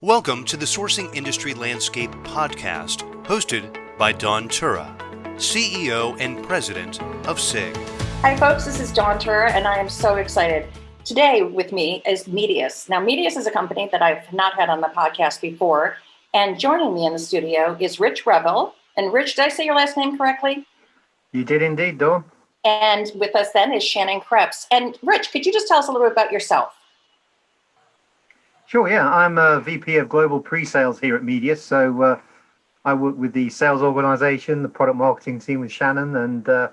Welcome to the Sourcing Industry Landscape podcast, hosted by Dawn Tura, CEO and President of SIG. Hi folks, this is Dawn Tura and I am so excited. Today with me is Medius. Now Medius is a company that I've not had on the podcast before, and joining me in the studio is Rich Revill. And Rich, did I say your last name correctly? You did indeed, Dawn. And with us then is Shannon and Kreps. And Rich, could you just tell us a little bit about yourself? Sure, yeah. I'm a VP of Global Pre-Sales here at Medius. So I work with the sales organization, the product marketing team with Shannon, and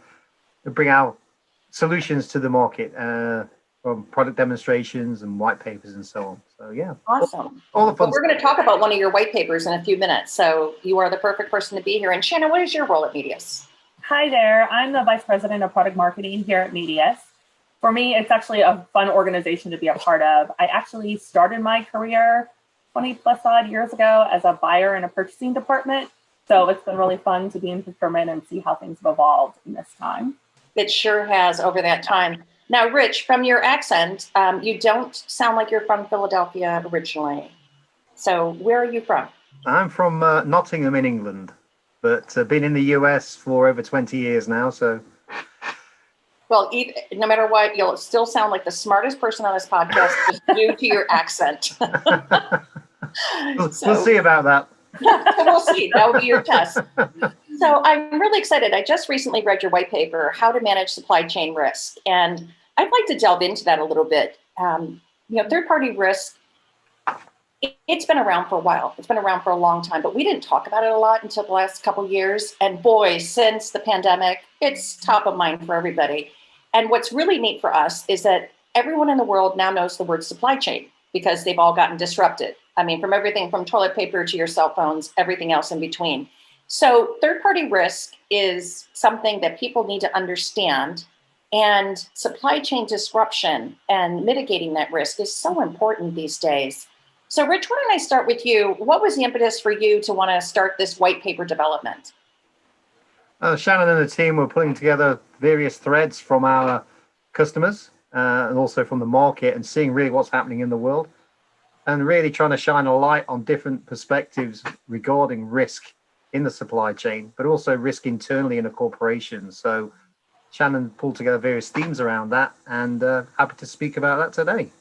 bring our solutions to the market from product demonstrations and white papers and so on. So, yeah. Awesome. All the fun We're going to talk about one of your white papers in a few minutes. So you are the perfect person to be here. And Shannon, what is your role at Medius? Hi there. I'm the Vice President of Product Marketing here at Medius. For me, it's actually a fun organization to be a part of. I actually started my career 20 plus odd years ago as a buyer in a purchasing department. So it's been really fun to be in procurement and see how things have evolved in this time. It sure has over that time. Now, Rich, from your accent, you don't sound like you're from Philadelphia originally. So where are you from? I'm from Nottingham in England, but been in the US for over 20 years now. So. Well, no matter what, you'll still sound like the smartest person on this podcast just due to your accent. We'll see about that. Yeah, so we'll see. That will be your test. So I'm really excited. I just recently read your white paper, How to Manage Supply Chain Risk. And I'd like to delve into that a little bit. Third-party risk, it's been around for a while. It's been around for a long time, but we didn't talk about it a lot until the last couple of years. And boy, since the pandemic, it's top of mind for everybody. And what's really neat for us is that everyone in the world now knows the word supply chain because they've all gotten disrupted. I mean, from everything from toilet paper to your cell phones, everything else in between. So third-party risk is something that people need to understand. And supply chain disruption and mitigating that risk is so important these days. So Rich, why don't I start with you? What was the impetus for you to want to start this white paper development? Shannon and the team were putting together various threads from our customers and also from the market and seeing really what's happening in the world and really trying to shine a light on different perspectives regarding risk in the supply chain, but also risk internally in a corporation. So Shannon pulled together various themes around that and happy to speak about that today.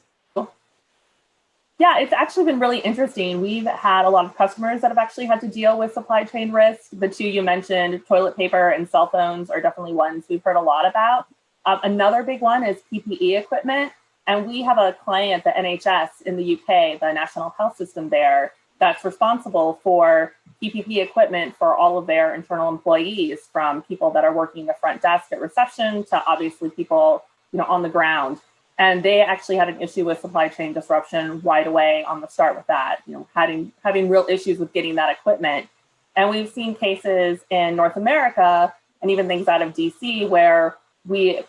Yeah, it's actually been really interesting. We've had a lot of customers that have actually had to deal with supply chain risk. The two you mentioned, toilet paper and cell phones, are definitely ones we've heard a lot about. Another big one is PPE equipment. And we have a client, the NHS in the UK, the National Health System there, that's responsible for PPE equipment for all of their internal employees, from people that are working the front desk at reception to obviously people, on the ground. And they actually had an issue with supply chain disruption right away on the start with that, having real issues with getting that equipment. And we've seen cases in North America and even things out of DC where we've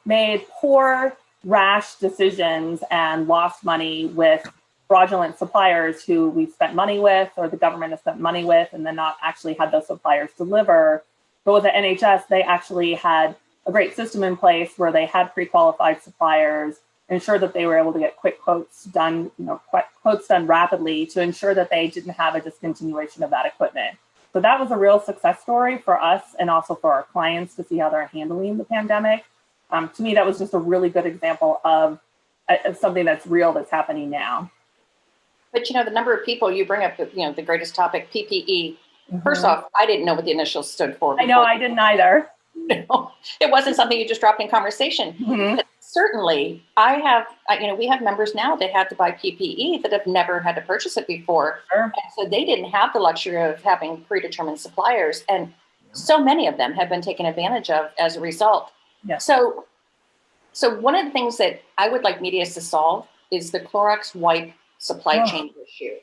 made poor, rash decisions and lost money with fraudulent suppliers who we've spent money with or the government has spent money with and then not actually had those suppliers deliver. But with the NHS, they actually had a great system in place where they had pre-qualified suppliers, ensure that they were able to get quick quotes done, quotes done rapidly to ensure that they didn't have a discontinuation of that equipment. So that was a real success story for us and also for our clients to see how they're handling the pandemic. To me, that was just a really good example of something that's real that's happening now. But the number of people you bring up, the greatest topic, PPE. Mm-hmm. First off, I didn't know what the initials stood for. I know, I didn't either. No, it wasn't something you just dropped in conversation. Mm-hmm. But certainly, we have members now that had to buy PPE that have never had to purchase it before. Sure. And so they didn't have the luxury of having predetermined suppliers. And so many of them have been taken advantage of as a result. Yeah. So one of the things that I would like Medius to solve is the Clorox wipe supply chain issue.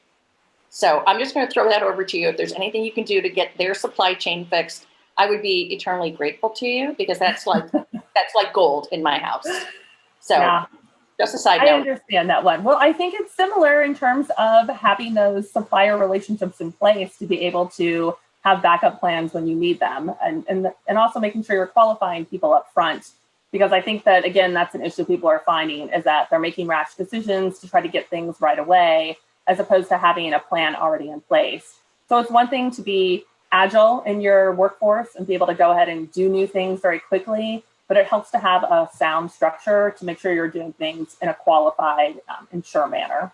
So I'm just going to throw that over to you. If there's anything you can do to get their supply chain fixed, I would be eternally grateful to you because that's like gold in my house. So yeah. Just a side note. I understand that one. Well, I think it's similar in terms of having those supplier relationships in place to be able to have backup plans when you need them and also making sure you're qualifying people up front Because I think that, again, that's an issue people are finding, is that they're making rash decisions to try to get things right away, as opposed to having a plan already in place. So it's one thing to be agile in your workforce and be able to go ahead and do new things very quickly, but it helps to have a sound structure to make sure you're doing things in a qualified and sure manner.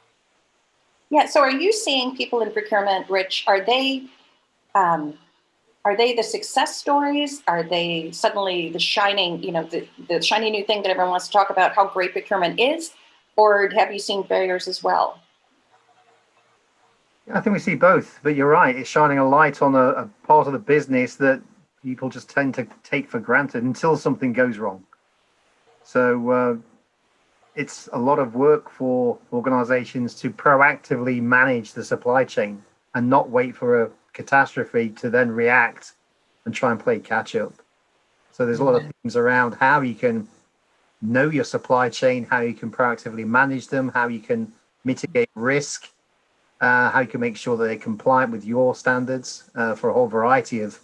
Yeah. So are you seeing people in procurement, Rich, are they the success stories? Are they suddenly the shining, the shiny new thing that everyone wants to talk about, how great procurement is? Or have you seen failures as well? I think we see both, but you're right. It's shining a light on a part of the business that people just tend to take for granted until something goes wrong. So it's a lot of work for organizations to proactively manage the supply chain and not wait for a catastrophe to then react and try and play catch up. So there's a lot of things around how you can know your supply chain, how you can proactively manage them, how you can mitigate risk, how you can make sure that they're compliant with your standards for a whole variety of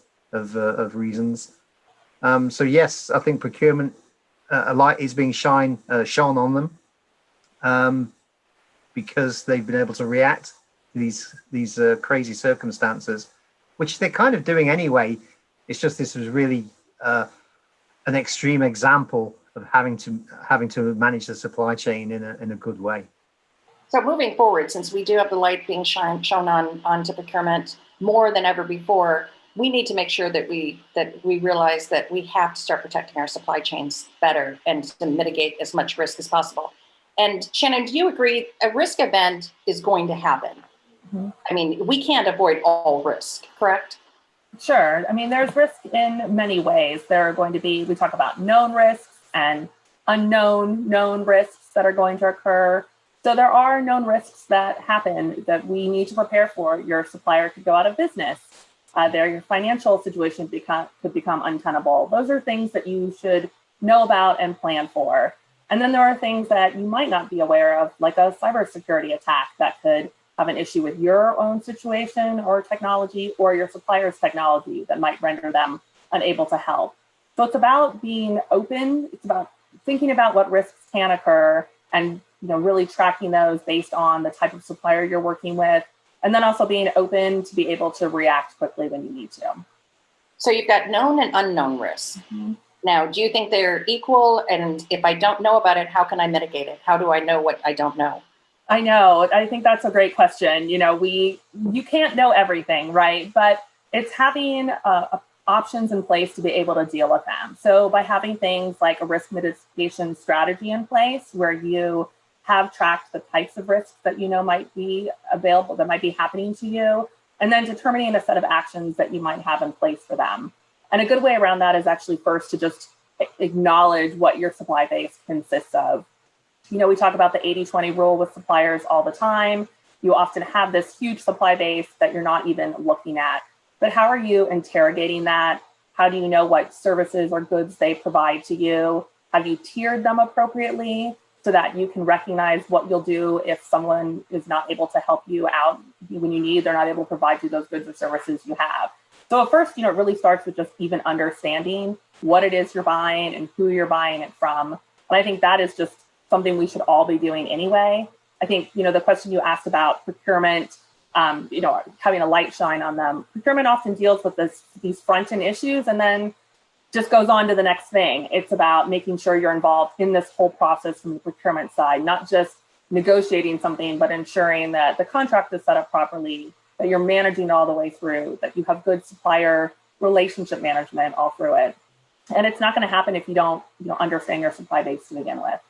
reasons. So yes, I think procurement, a light is being shone on them because they've been able to react to these crazy circumstances, which they're kind of doing anyway. It's just this was really an extreme example of having to manage the supply chain in a good way. So moving forward, since we do have the light being shown onto procurement more than ever before, we need to make sure that we realize that we have to start protecting our supply chains better and to mitigate as much risk as possible. And Shannon, do you agree a risk event is going to happen? Mm-hmm. I mean, we can't avoid all risk, correct? Sure. I mean, there's risk in many ways. There are going to be, we talk about known risks and known risks that are going to occur. So there are known risks that happen that we need to prepare for. Your supplier could go out of business. Your financial situation could become untenable. Those are things that you should know about and plan for. And then there are things that you might not be aware of, like a cybersecurity attack that could have an issue with your own situation or technology or your supplier's technology that might render them unable to help. So it's about being open. It's about thinking about what risks can occur and really tracking those based on the type of supplier you're working with, and then also being open to be able to react quickly when you need to. So you've got known and unknown risks. Mm-hmm. Now, do you think they're equal? And if I don't know about it, how can I mitigate it? How do I know what I don't know? I know. I think that's a great question. You can't know everything, right? But it's having options in place to be able to deal with them. So by having things like a risk mitigation strategy in place where you have tracked the types of risks that might be available, that might be happening to you, and then determining a set of actions that you might have in place for them. And a good way around that is actually first to just acknowledge what your supply base consists of. We talk about the 80-20 rule with suppliers all the time. You often have this huge supply base that you're not even looking at. But how are you interrogating that? How do you know what services or goods they provide to you? Have you tiered them appropriately so that you can recognize what you'll do if someone is not able to help you out when you need, they're not able to provide you those goods or services you have? So at first, it really starts with just even understanding what it is you're buying and who you're buying it from. And I think that is just something we should all be doing anyway. I think, the question you asked about procurement, having a light shine on them. Procurement often deals with these front-end issues and then just goes on to the next thing. It's about making sure you're involved in this whole process from the procurement side, not just negotiating something, but ensuring that the contract is set up properly, that you're managing all the way through, that you have good supplier relationship management all through it. And it's not going to happen if you don't understand your supply base to begin with.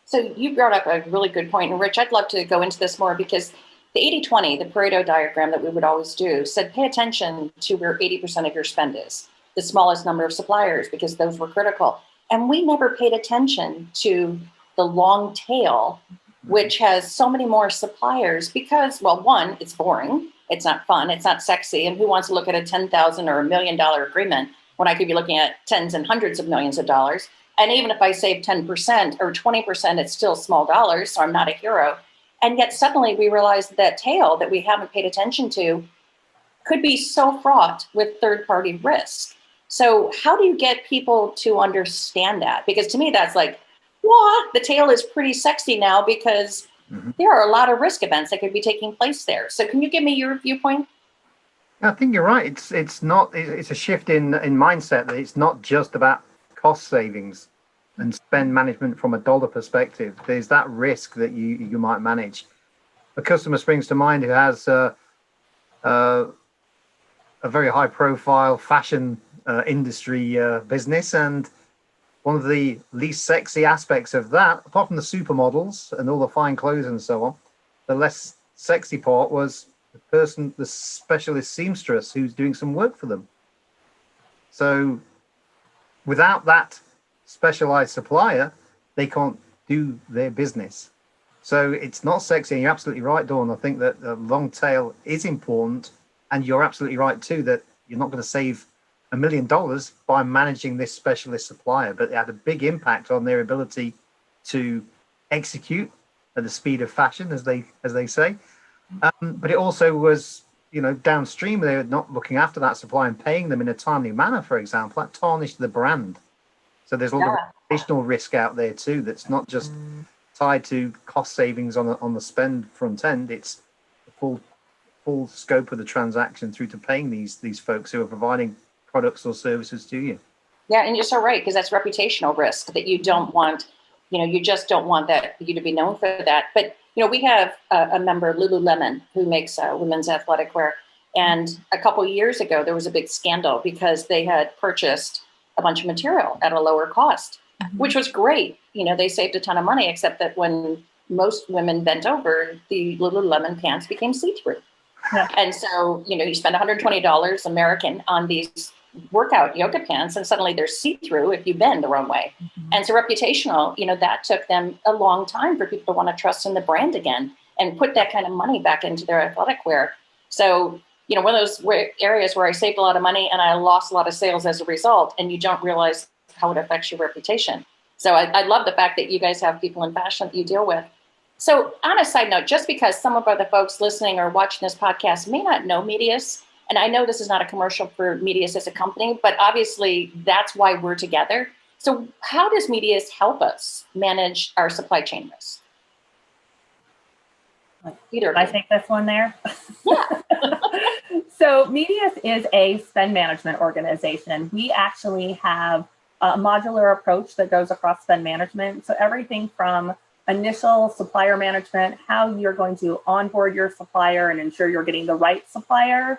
So you brought up a really good point. And Rich, I'd love to go into this more because the 80-20, the Pareto diagram that we would always do, said pay attention to where 80% of your spend is, the smallest number of suppliers, because those were critical. And we never paid attention to the long tail, which has so many more suppliers because, well, one, it's boring. It's not fun. It's not sexy. And who wants to look at a $10,000 or $1 million agreement when I could be looking at tens and hundreds of millions of dollars? And even if I save 10% or 20%, it's still small dollars, so I'm not a hero. And yet suddenly we realize that tail that we haven't paid attention to could be so fraught with third-party risk. So how do you get people to understand that? Because to me, that's like, what? The tail is pretty sexy now because there are a lot of risk events that could be taking place there. So can you give me your viewpoint? I think you're right. It's a shift in mindset that it's not just about cost savings and spend management from a dollar perspective. There's that risk that you might manage. A customer springs to mind who has a very high profile fashion industry business, and one of the least sexy aspects of that, apart from the supermodels and all the fine clothes and so on, the less sexy part was the specialist seamstress who's doing some work for them. So without that specialized supplier, they can't do their business. So it's not sexy. And you're absolutely right, Dawn. I think that the long tail is important. And you're absolutely right, too, that you're not going to save $1 million by managing this specialist supplier, but it had a big impact on their ability to execute at the speed of fashion, as they say. But it also was, downstream, they were not looking after that supply and paying them in a timely manner, for example. That tarnished the brand. So there's a lot of additional risk out there too. That's not just tied to cost savings on the spend front end. It's the full scope of the transaction through to paying these folks who are providing products or services to you. Yeah, and you're so right, because that's reputational risk that you don't want. You just don't want you to be known for that. But we have a member, Lululemon, who makes women's athletic wear. And a couple of years ago, there was a big scandal because they had purchased a bunch of material at a lower cost, which was great. They saved a ton of money, except that when most women bent over, the Lululemon pants became see-through. Yeah. And so, you spend $120 American on these workout yoga pants, and suddenly they're see-through if you bend the wrong way. And so reputational, that took them a long time for people to want to trust in the brand again and put that kind of money back into their athletic wear. So, one of those areas where I saved a lot of money and I lost a lot of sales as a result, and you don't realize how it affects your reputation. So I love the fact that you guys have people in fashion that you deal with. So on a side note, just because some of the folks listening or watching this podcast may not know Medius, and I know this is not a commercial for Medius as a company, but obviously that's why we're together. So how does Medius help us manage our supply chain risk? Can I take this one there? Yeah. So Medius is a spend management organization. We actually have a modular approach that goes across spend management. So everything from initial supplier management, how you're going to onboard your supplier and ensure you're getting the right supplier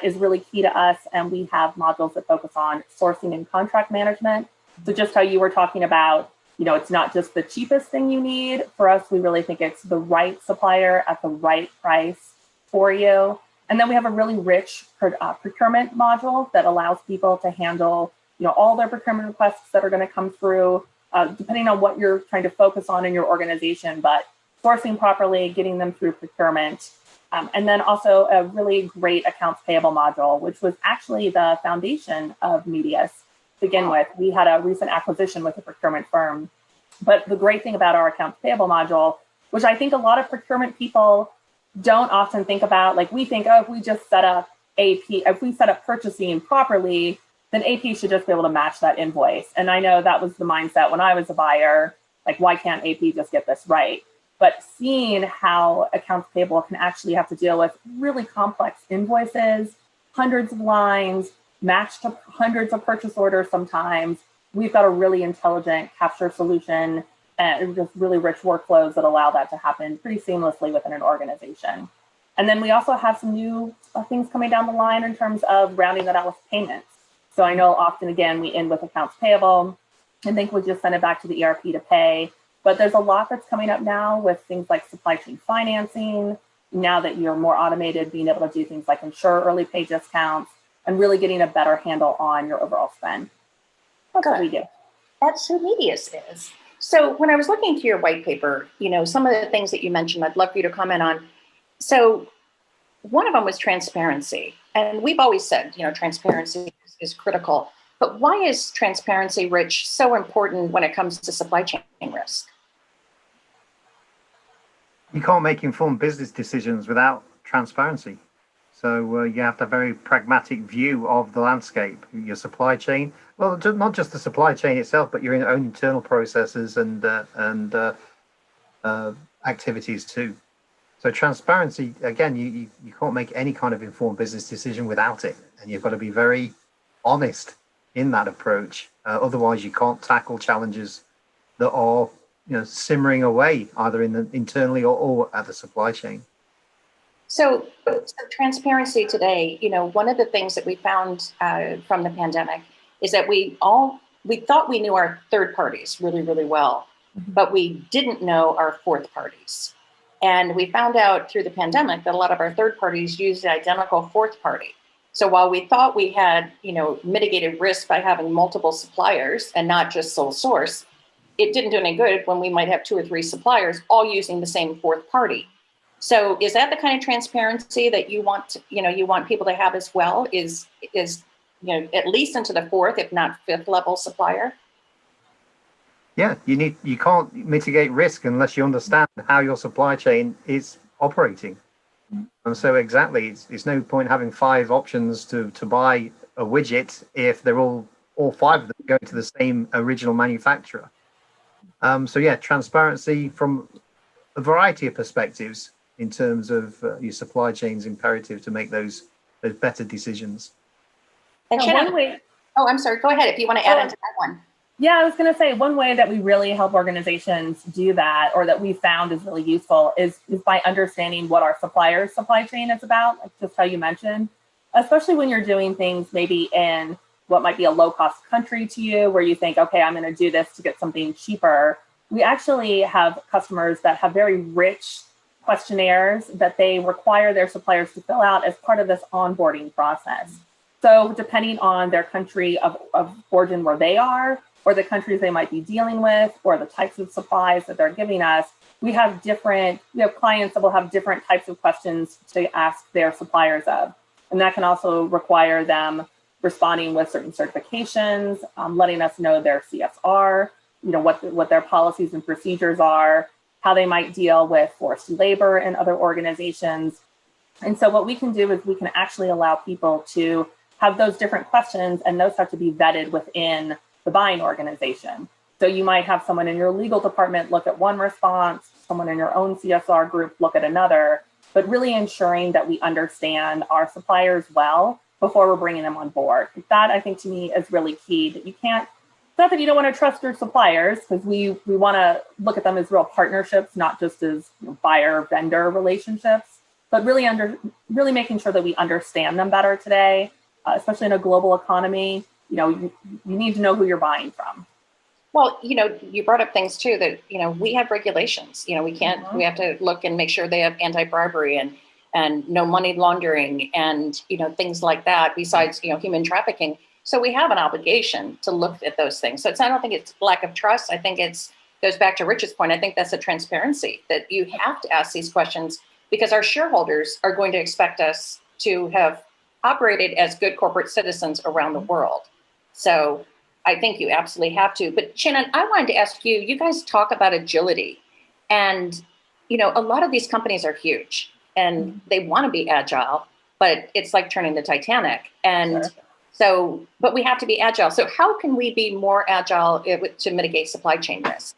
is really key to us. And we have modules that focus on sourcing and contract management. So just how you were talking about, it's not just the cheapest thing you need. For us, we really think it's the right supplier at the right price for you. And then we have a really rich procurement module that allows people to handle, all their procurement requests that are going to come through, depending on what you're trying to focus on in your organization, but sourcing properly, getting them through procurement. And then also a really great accounts payable module, which was actually the foundation of Medius to begin with. We had a recent acquisition with a procurement firm. But the great thing about our accounts payable module, which I think a lot of procurement people don't often think about, like we think, if we just set up AP, if we set up purchasing properly, then AP should just be able to match that invoice. And I know that was the mindset when I was a buyer, like, why can't AP just get this right? But seeing how accounts payable can actually have to deal with really complex invoices, hundreds of lines, matched to hundreds of purchase orders sometimes, we've got a really intelligent capture solution and just really rich workflows that allow that to happen pretty seamlessly within an organization. And then we also have some new things coming down the line in terms of rounding that out with payments. So I know often, again, we end with accounts payable and think we just send it back to the ERP to pay. But there's a lot that's coming up now with things like supply chain financing. Now that you're more automated, being able to do things like ensure early pay discounts and really getting a better handle on your overall spend. That's what we do. That's who Medius is. So when I was looking through your white paper, some of the things that you mentioned, I'd love for you to comment on. So one of them was transparency. And we've always said, transparency is critical. But why is transparency, Rich, so important when it comes to supply chain risk? You can't make informed business decisions without transparency. So you have to have a very pragmatic view of the landscape, your supply chain. Well, not just the supply chain itself, but your own internal processes and activities too. So transparency, again, you can't make any kind of informed business decision without it, and you've got to be very honest in that approach. Otherwise, you can't tackle challenges that are simmering away either internally or at the supply chain. So transparency today, one of the things that we found from the pandemic is that we thought we knew our third parties really, really well, but we didn't know our fourth parties. And we found out through the pandemic that a lot of our third parties use the identical fourth party. So while we thought we had, mitigated risk by having multiple suppliers and not just sole source, it didn't do any good when we might have 2 or 3 suppliers all using the same fourth party. So is that the kind of transparency that you want, you want people to have as well? Is at least into the 4th, if not 5th level supplier? Yeah, you can't mitigate risk unless you understand how your supply chain is operating. And so exactly, it's no point having 5 options to buy a widget if they're all 5 of them going to the same original manufacturer. So yeah, transparency from a variety of perspectives in terms of your supply chain is imperative to make those better decisions. And Shannon, I'm sorry, go ahead if you want to add into that one. Yeah, I was going to say one way that we really help organizations do that, or that we found is really useful, is by understanding what our supplier's supply chain is about, like just how you mentioned, especially when you're doing things maybe in what might be a low-cost country to you, where you think, okay, I'm going to do this to get something cheaper. We actually have customers that have very rich questionnaires that they require their suppliers to fill out as part of this onboarding process. So depending on their country of origin where they are, or the countries they might be dealing with, or the types of supplies that they're giving us, we have clients that will have different types of questions to ask their suppliers of. And that can also require them responding with certain certifications, letting us know their CSR, what their policies and procedures are, how they might deal with forced labor in other organizations. And so what we can do is we can actually allow people to have those different questions, and those have to be vetted within the buying organization. So you might have someone in your legal department look at one response, someone in your own CSR group look at another, but really ensuring that we understand our suppliers well before we're bringing them on board. That, I think, to me is really key, that you can't, it's not that you don't want to trust your suppliers, because we want to look at them as real partnerships, not just as buyer-vendor relationships, but really making sure that we understand them better today, especially in a global economy. You need to know who you're buying from. Well, you brought up things too that, we have regulations, we can't, we have to look and make sure they have anti-bribery and no money laundering and, things like that, besides, human trafficking. So we have an obligation to look at those things. So I don't think it's lack of trust. I think goes back to Rich's point. I think that's a transparency, that you have to ask these questions because our shareholders are going to expect us to have operated as good corporate citizens around the world. So I think you absolutely have to. But Shannon, I wanted to ask you, you guys talk about agility, and, a lot of these companies are huge and they want to be agile, but it's like turning the Titanic. And so, but we have to be agile. So how can we be more agile to mitigate supply chain risk?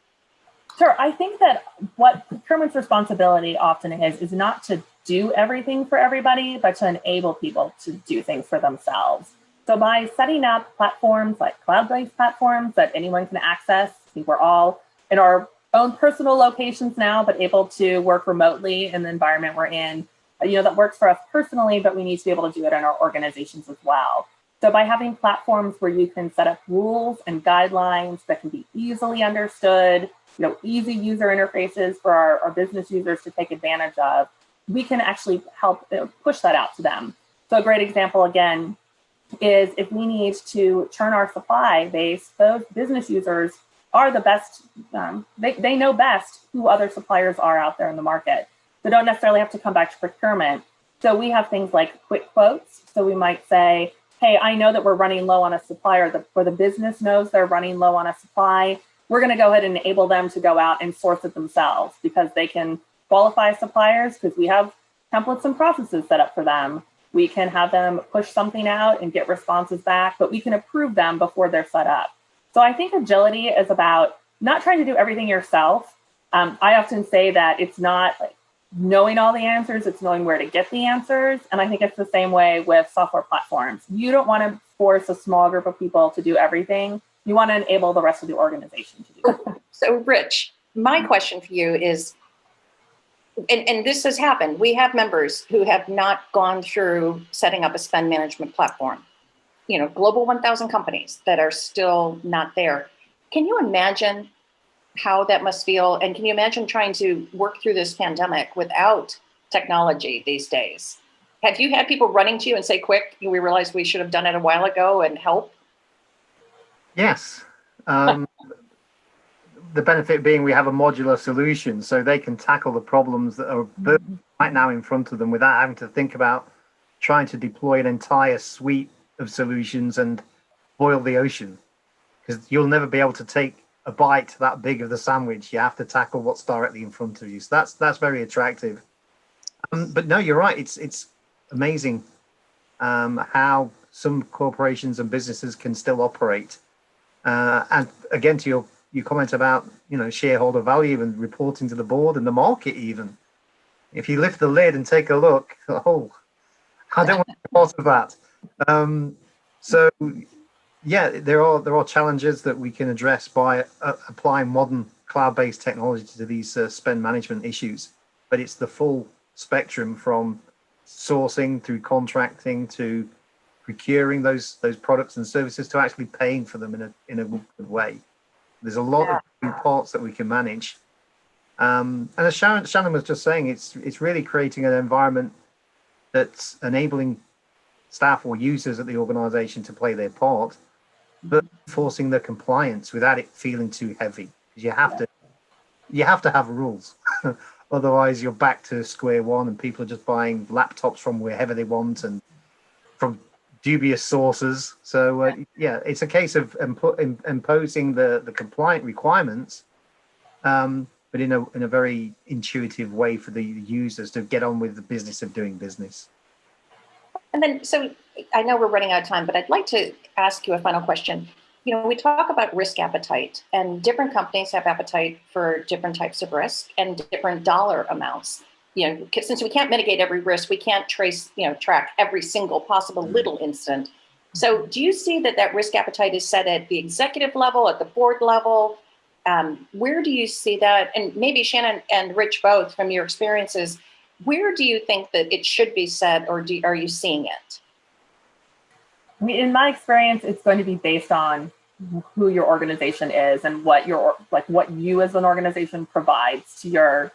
Sure. I think that what procurement's responsibility often is not to do everything for everybody, but to enable people to do things for themselves. So by setting up platforms like cloud-based platforms that anyone can access, I think we're all in our own personal locations now, but able to work remotely in the environment we're in, that works for us personally, but we need to be able to do it in our organizations as well. So by having platforms where you can set up rules and guidelines that can be easily understood, easy user interfaces for our business users to take advantage of, we can actually help push that out to them. So a great example, again, is if we need to churn our supply base, those business users are the best, they know best who other suppliers are out there in the market. They don't necessarily have to come back to procurement. So we have things like quick quotes. So we might say, hey, I know that we're running low on a supplier, or the business knows they're running low on a supply. We're going to go ahead and enable them to go out and source it themselves, because they can qualify suppliers, because we have templates and processes set up for them. We can have them push something out and get responses back, but we can approve them before they're set up. So I think agility is about not trying to do everything yourself. I often say that it's not like knowing all the answers, it's knowing where to get the answers. And I think it's the same way with software platforms. You don't want to force a small group of people to do everything. You want to enable the rest of the organization to do it. So, Rich, my question for you is, and this has happened, we have members who have not gone through setting up a spend management platform. You know, global 1,000 companies that are still not there. Can you imagine how that must feel? And can you imagine trying to work through this pandemic without technology these days? Have you had people running to you and say, quick, we realized we should have done it a while ago and help? Yes. The benefit being we have a modular solution, so they can tackle the problems that are right now in front of them without having to think about trying to deploy an entire suite of solutions and boil the ocean, because you'll never be able to take a bite that big of the sandwich. You have to tackle what's directly in front of you. So that's very attractive. But no, you're right. It's amazing how some corporations and businesses can still operate. And again, to your comment about, you know, shareholder value and reporting to the board and the market even. If you lift the lid and take a look, oh, I don't want to be part of that. So yeah, there are challenges that we can address by applying modern cloud-based technology to these spend management issues. But it's the full spectrum from sourcing through contracting to procuring those products and services to actually paying for them in a good way. There's a lot of different parts that we can manage. And as Shannon was just saying, it's really creating an environment that's enabling staff or users at the organization to play their part, but forcing the compliance without it feeling too heavy. You have to have rules. Otherwise, you're back to square one and people are just buying laptops from wherever they want and from dubious sources. So yeah, it's a case of imposing the compliant requirements, but in a very intuitive way for the users to get on with the business of doing business. And then, so I know we're running out of time, but I'd like to ask you a final question. You know, we talk about risk appetite, and different companies have appetite for different types of risk and different dollar amounts. You know, since we can't mitigate every risk, we can't track every single possible little incident. So do you see that risk appetite is set at the executive level, at the board level? Where do you see that? And maybe Shannon and Rich, both from your experiences, where do you think that it should be set, or are you seeing it? I mean, in my experience, it's going to be based on who your organization is and what you as an organization provides to your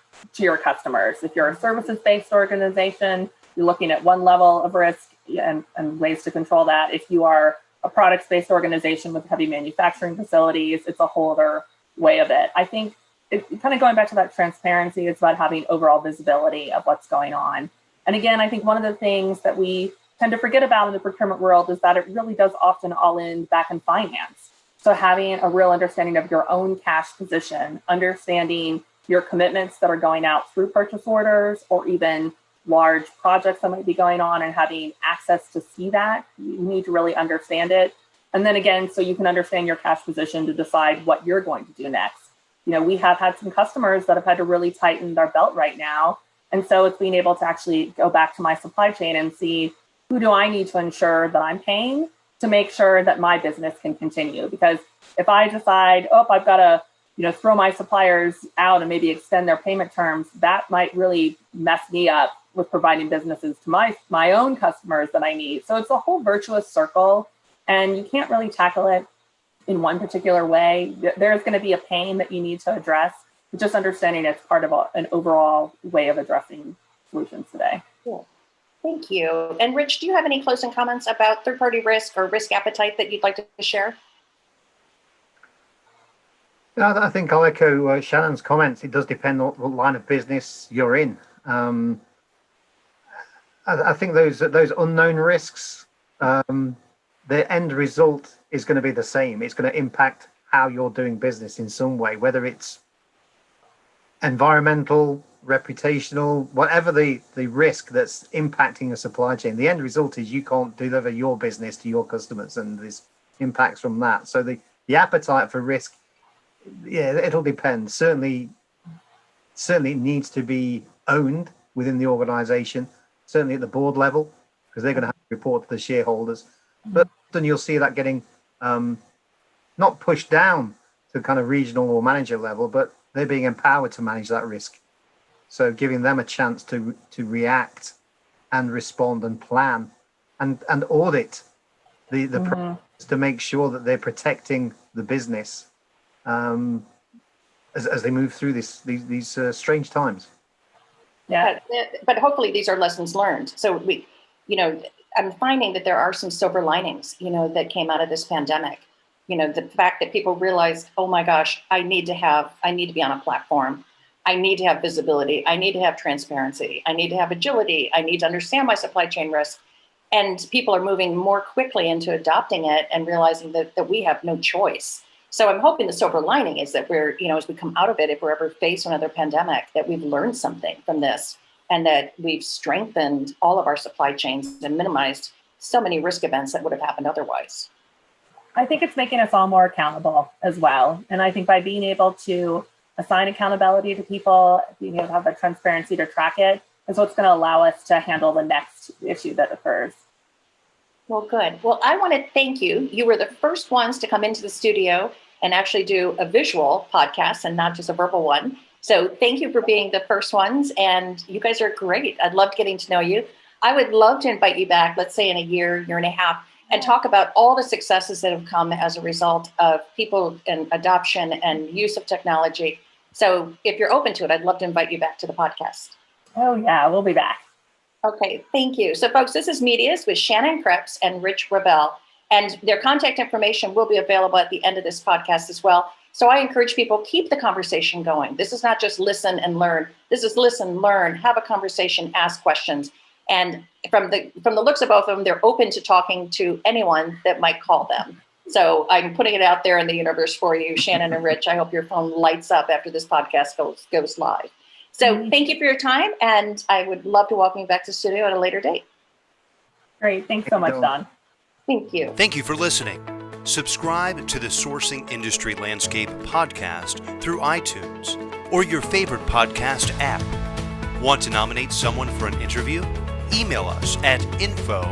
customers. If you're a services-based organization, you're looking at one level of risk and ways to control that. If you are a products-based organization with heavy manufacturing facilities, it's a whole other way of it. I think kind of going back to that transparency, it's about having overall visibility of what's going on. And again, I think one of the things that we tend to forget about in the procurement world is that it really does often all end back in finance. So having a real understanding of your own cash position, understanding your commitments that are going out through purchase orders or even large projects that might be going on, and having access to see that, you need to really understand it. And then again, so you can understand your cash position to decide what you're going to do next. You know, we have had some customers that have had to really tighten their belt right now. And so it's being able to actually go back to my supply chain and see, who do I need to ensure that I'm paying to make sure that my business can continue? Because if I decide, I've got to, throw my suppliers out and maybe extend their payment terms, that might really mess me up with providing businesses to my own customers that I need. So it's a whole virtuous circle, and you can't really tackle it in one particular way. There's going to be a pain that you need to address, but just understanding it's part of an overall way of addressing solutions today. Cool. Thank you. And Rich, do you have any closing comments about third-party risk or risk appetite that you'd like to share? I think I'll echo Shannon's comments. It does depend on what line of business you're in. I think those unknown risks, the end result is going to be the same. It's going to impact how you're doing business in some way, whether it's environmental, reputational, whatever the risk that's impacting a supply chain, the end result is you can't deliver your business to your customers, and there's impacts from that. So the appetite for risk, yeah, it'll depend. Certainly it needs to be owned within the organization, certainly at the board level, because they're going to have to report to the shareholders. But then you'll see that getting not pushed down to kind of regional or manager level, but they're being empowered to manage that risk. So giving them a chance to react and respond and plan and audit the process to make sure that they're protecting the business as they move through these strange times. Yeah, but hopefully these are lessons learned. So we, I'm finding that there are some silver linings, that came out of this pandemic. The fact that people realized, oh my gosh, I need to be on a platform. I need to have visibility. I need to have transparency. I need to have agility. I need to understand my supply chain risk. And people are moving more quickly into adopting it and realizing that we have no choice. So I'm hoping the silver lining is that we're, as we come out of it, if we're ever faced another pandemic, that we've learned something from this and that we've strengthened all of our supply chains and minimized so many risk events that would have happened otherwise. I think it's making us all more accountable as well. And I think by being able to assign accountability to people, being able to have the transparency to track it, is what's going to allow us to handle the next issue that occurs. Well, good. Well, I want to thank you. You were the first ones to come into the studio and actually do a visual podcast and not just a verbal one. So thank you for being the first ones. And you guys are great. I'd love getting to know you. I would love to invite you back, let's say in a year and a half, and talk about all the successes that have come as a result of people and adoption and use of technology. So if you're open to it, I'd love to invite you back to the podcast. Oh, yeah, we'll be back. Okay, thank you. So folks, this is Medius with Shannon Kreps and Rich Revill, and their contact information will be available at the end of this podcast as well. So I encourage people, keep the conversation going. This is not just listen and learn. This is listen, learn, have a conversation, ask questions. And from the looks of both of them, they're open to talking to anyone that might call them. So I'm putting it out there in the universe for you, Shannon and Rich. I hope your phone lights up after this podcast goes live. So thank you for your time, and I would love to welcome you back to the studio at a later date. Great. Thanks so much, Don. Thank you. Thank you for listening. Subscribe to the Sourcing Industry Landscape podcast through iTunes or your favorite podcast app. Want to nominate someone for an interview? Email us at info@sig.org.